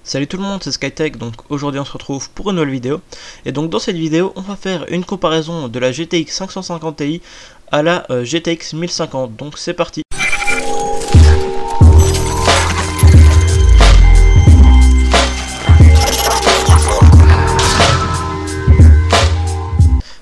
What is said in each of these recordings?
Salut tout le monde, c'est Skytech. Donc aujourd'hui on se retrouve pour une nouvelle vidéo. Et donc dans cette vidéo on va faire une comparaison de la GTX 550 Ti à la GTX 1050. Donc c'est parti.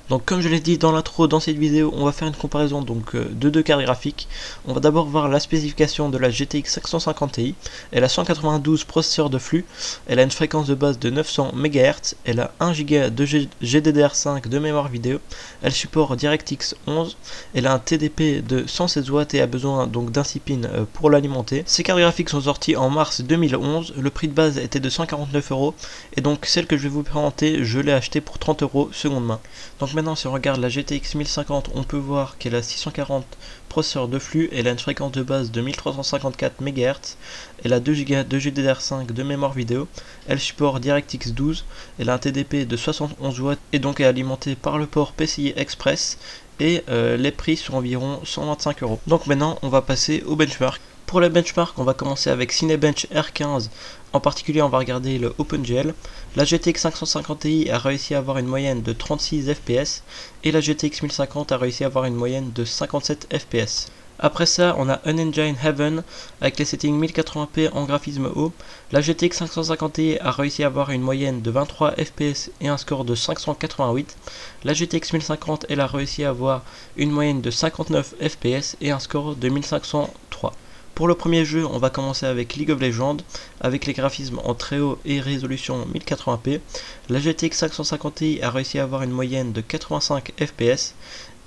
Donc comme je l'ai dit dans l'intro, dans cette vidéo, on va faire une comparaison de deux cartes graphiques. On va d'abord voir la spécification de la GTX 550 Ti. Elle a 192 processeurs de flux, elle a une fréquence de base de 900 MHz, elle a 1 Go de GDDR5 de mémoire vidéo, elle supporte DirectX 11, elle a un TDP de 116 Watts et a besoin donc d'un 6 pins pour l'alimenter. Ces cartes graphiques sont sorties en mars 2011, le prix de base était de 149 € et donc celle que je vais vous présenter, je l'ai achetée pour 30 € seconde main. Donc maintenant si on regarde la GTX 1050, on peut voir qu'elle a 640 processeurs de flux, elle a une fréquence de base de 1354 MHz, elle a 2 Go de GDDR5 de mémoire vidéo, elle supporte DirectX 12, elle a un TDP de 71 Watts et donc est alimentée par le port PCI Express et les prix sont environ 125 €. Donc maintenant on va passer au benchmark. Pour le benchmark, on va commencer avec Cinebench R15. En particulier, on va regarder le OpenGL. La GTX 550 Ti a réussi à avoir une moyenne de 36 fps et la GTX 1050 a réussi à avoir une moyenne de 57 fps. Après ça, on a Unengine Heaven avec les settings 1080p en graphisme haut. La GTX 550 Ti a réussi à avoir une moyenne de 23 fps et un score de 588. La GTX 1050, elle a réussi à avoir une moyenne de 59 fps et un score de 1503. Pour le premier jeu, on va commencer avec League of Legends, avec les graphismes en très haut et résolution 1080p. La GTX 550 Ti a réussi à avoir une moyenne de 85 fps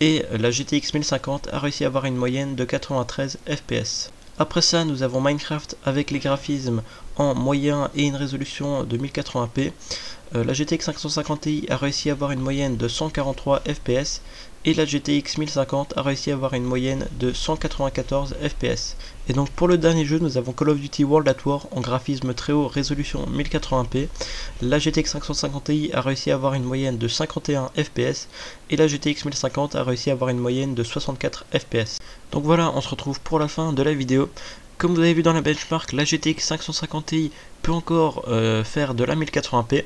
et la GTX 1050 a réussi à avoir une moyenne de 93 fps. Après ça, nous avons Minecraft avec les graphismes en moyen et une résolution de 1080p. La GTX 550 Ti a réussi à avoir une moyenne de 143 fps et la GTX 1050 a réussi à avoir une moyenne de 194 fps. Et donc pour le dernier jeu, nous avons Call of Duty World at War en graphisme très haut, résolution 1080p. La GTX 550 Ti a réussi à avoir une moyenne de 51 fps et la GTX 1050 a réussi à avoir une moyenne de 64 fps. Donc voilà, on se retrouve pour la fin de la vidéo. Comme vous avez vu dans la benchmark, la GTX 550 Ti peut encore faire de la 1080p.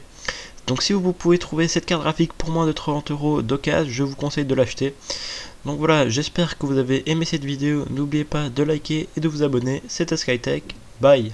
Donc si vous pouvez trouver cette carte graphique pour moins de 30 € d'occasion, je vous conseille de l'acheter. Donc voilà, j'espère que vous avez aimé cette vidéo. N'oubliez pas de liker et de vous abonner. C'était Skytech. Bye.